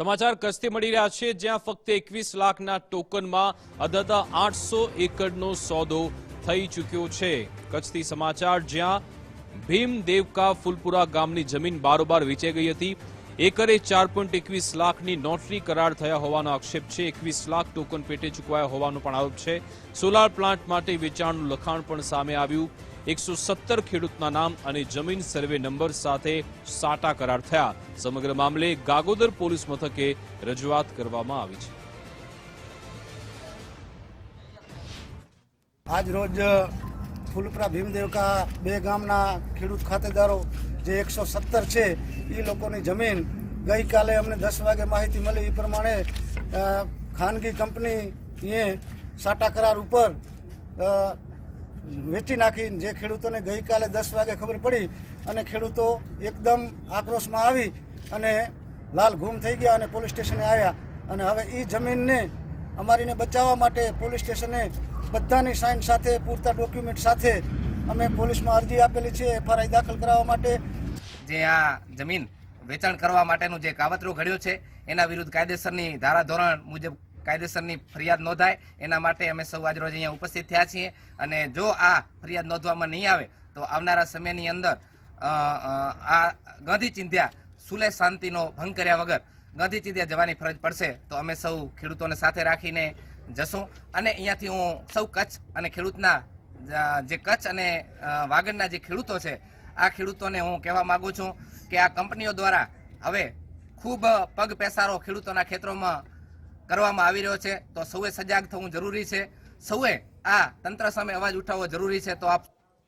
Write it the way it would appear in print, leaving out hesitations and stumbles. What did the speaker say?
સમાચાર કચ્છથી મળી રહ્યા છે, જ્યાં ફક્ત 21 લાખના ટોકનમાં અદતા 800 એકરનો સોદો થઈ ચૂક્યો છે। કચ્છથી સમાચાર, જ્યાં ભીમ દેવકા ફૂલપુરા ગામની જમીન બારોબાર વેચાઈ ગઈ હતી। એકરે 4.21 લાખની નોટરી કરાર થયા હોવાનો આક્ષેપ છે। 21 લાખ ટોકન પેટે ચૂકવાયા હોવાનો પણ આરોપ છે। સોલાર પ્લાન્ટ માટે વેચાણનું લખાણ પણ સામે આવ્યું। 117 ખેડૂતના નામ અને જમીન સર્વે નંબર સાથે સાટા કરાર થયા। સમગ્ર મામલે ગાગોદર પોલીસ મથકે રજૂઆત કરવામાં આવી છે। આજ રોજ ફૂલપુરા ભીમદેવકા બે ગામના ખેડૂત ખાતેદારો જે 117 છે એ લોકોની જમીન ગઈકાલે અમને 10 વાગે માહિતી મળી એ પ્રમાણે ખાનગી કંપનીએ સાટા કરાર ઉપર વેચી નાખી। જે ખેડૂતોને ગઈકાલે 10 વાગે ખબર પડી અને ખેડૂતો એકદમ આક્રોશમાં આવી અને લાલ ઘૂમ થઈ ગયા અને પોલીસ સ્ટેશને આવ્યા। અને હવે એ જમીનને અમારીને બચાવવા માટે પોલીસ સ્ટેશને બધાની સાઇન સાથે પૂરતા ડોક્યુમેન્ટ સાથે અમે પોલીસમાં અરજી આપેલી છે FRI દાખલ કરાવવા માટે। જે આ જમીન વેચાણ કરવા માટેનું જે કાવતરું ઘડ્યું છે એના વિરુદ્ધ કાયદેસરની ધારાધોરણ મુજબ કાયદેસરની ફરિયાદ નોંધાય એના માટે અમે સૌ આજ રોજ અહીંયા ઉપસ્થિત થયા છીએ। અને જો આ ફરિયાદ નોંધવામાં નહીં આવે તો આવનારા સમયની અંદર આ ગાંધી ચિંધ્યા સુલે શાંતિનો ભંગ કર્યા વગર ગાંધી ચિંધ્યા જવાની ફરજ પડશે। તો અમે સૌ ખેડૂતોને સાથે રાખીને જશું। અને અહીંયાથી હું સૌ કચ્છ અને ખેડૂતના જે કચ્છ અને વાગડના જે ખેડૂતો છે આ ખેડૂતોને હું કહેવા માગું છું કે આ કંપનીઓ દ્વારા હવે ખૂબ પગ પેસારો ખેડૂતોના ખેતરોમાં કરવામાં આવી રહ્યો છે। તો સૌએ સજાગ થવું જરૂરી છે। સૌએ આ તંત્ર સામે અવાજ ઉઠાવવો જરૂરી છે। તો આપ